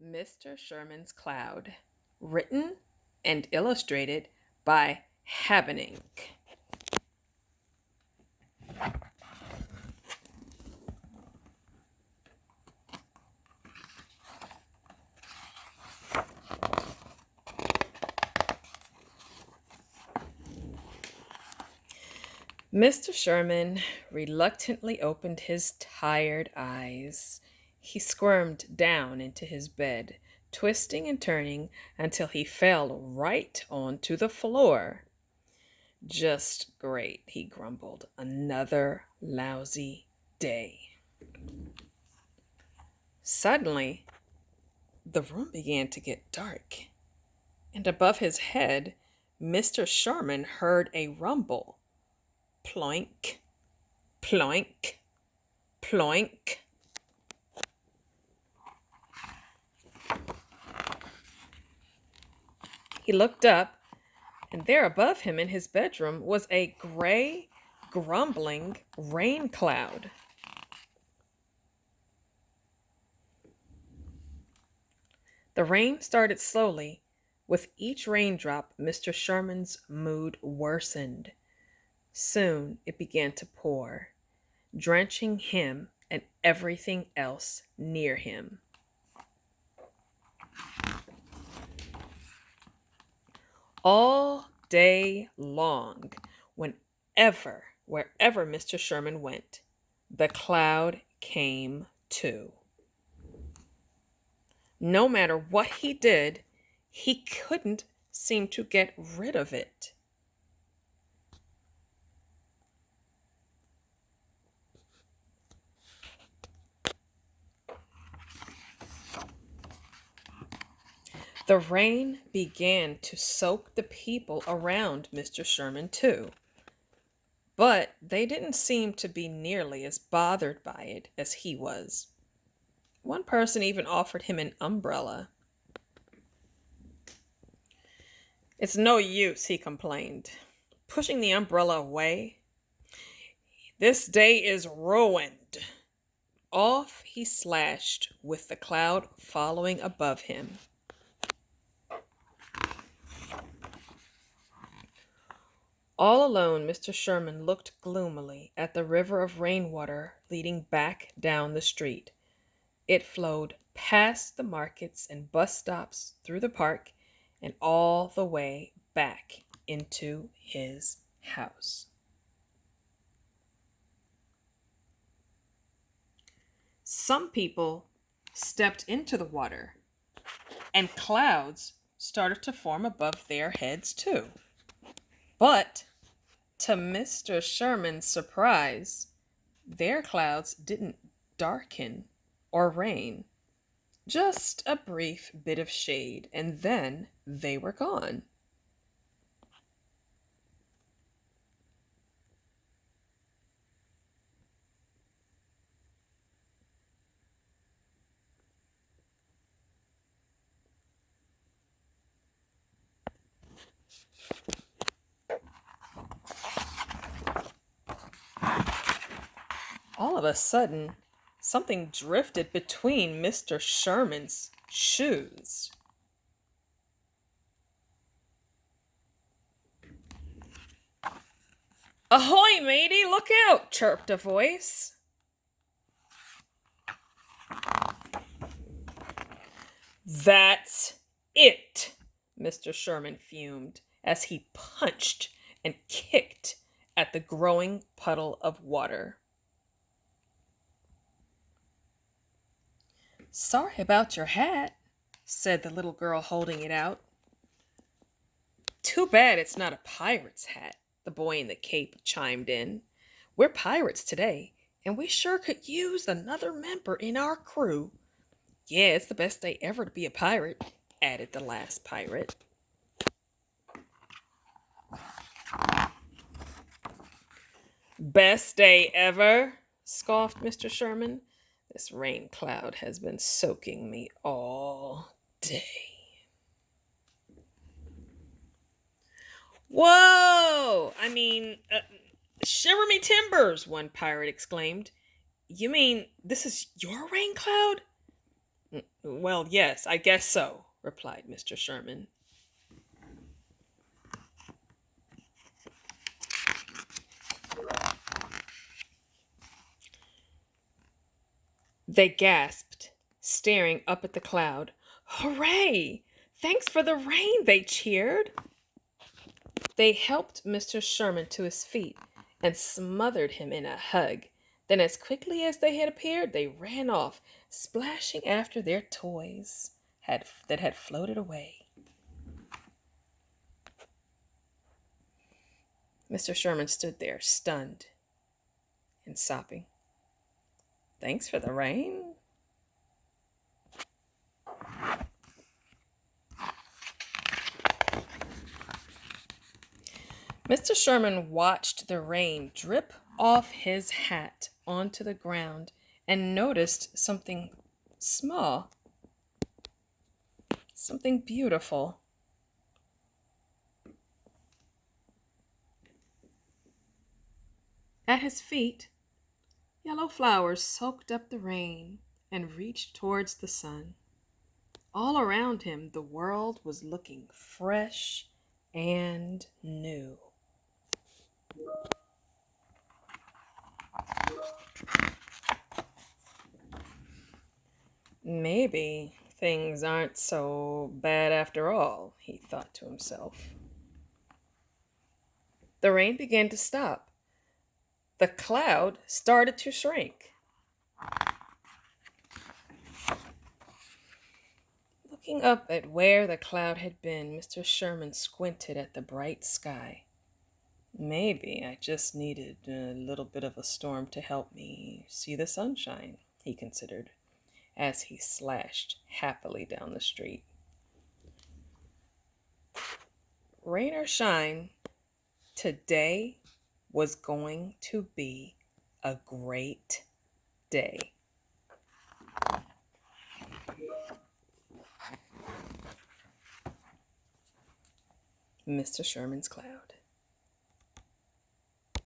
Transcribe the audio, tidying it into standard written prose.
Mr. Sherman's Cloud, written and illustrated by Habbenink. Mr. Sherman reluctantly opened his tired eyes. He squirmed down into his bed, twisting and turning until he fell right onto the floor. Just great, he grumbled. Another lousy day. Suddenly, the room began to get dark, and above his head, Mr. Sherman heard a rumble. Ploink, ploink, ploink. He looked up, and there above him in his bedroom was a gray, grumbling rain cloud. The rain started slowly. With each raindrop, Mr. Sherman's mood worsened. Soon it began to pour, drenching him and everything else near him. All day long, wherever Mr. Sherman went, the cloud came too. No matter what he did, he couldn't seem to get rid of it. The rain began to soak the people around Mr. Sherman too, but they didn't seem to be nearly as bothered by it as he was. One person even offered him an umbrella. "It's no use," he complained, pushing the umbrella away. "This day is ruined." Off he slashed with the cloud following above him. All alone, Mr. Sherman looked gloomily at the river of rainwater leading back down the street. It flowed past the markets and bus stops, through the park, and all the way back into his house. Some people stepped into the water, and clouds started to form above their heads too. But to Mr. Sherman's surprise, their clouds didn't darken or rain. Just a brief bit of shade, and then they were gone. All of a sudden, something drifted between Mr. Sherman's shoes. "Ahoy, matey, look out!" chirped a voice. "That's it," Mr. Sherman fumed as he punched and kicked at the growing puddle of water. "Sorry about your hat," said the little girl holding it out. "Too bad it's not a pirate's hat," the boy in the cape chimed in. "We're pirates today, and we sure could use another member in our crew." "Yeah, it's the best day ever to be a pirate," added the last pirate. "Best day ever?" scoffed Mr. Sherman. "This rain cloud has been soaking me all day." "Whoa! Shiver me timbers!" one pirate exclaimed. "You mean this is your rain cloud?" Well, yes, I guess so, replied Mr. Sherman. They gasped, staring up at the cloud. Hooray! Thanks for the rain, they cheered. They helped Mr. Sherman to his feet and smothered him in a hug. Then, as quickly as they had appeared, they ran off, splashing after their toys that had floated away. Mr. Sherman stood there, stunned and sopping. Thanks for the rain? Mr. Sherman watched the rain drip off his hat onto the ground and noticed something small, something beautiful. At his feet, yellow flowers soaked up the rain and reached towards the sun. All around him, the world was looking fresh and new. Maybe things aren't so bad after all, he thought to himself. The rain began to stop. The cloud started to shrink. Looking up at where the cloud had been, Mr. Sherman squinted at the bright sky. Maybe I just needed a little bit of a storm to help me see the sunshine, he considered, as he slashed happily down the street. Rain or shine, today was going to be a great day. Mr. Sherman's class.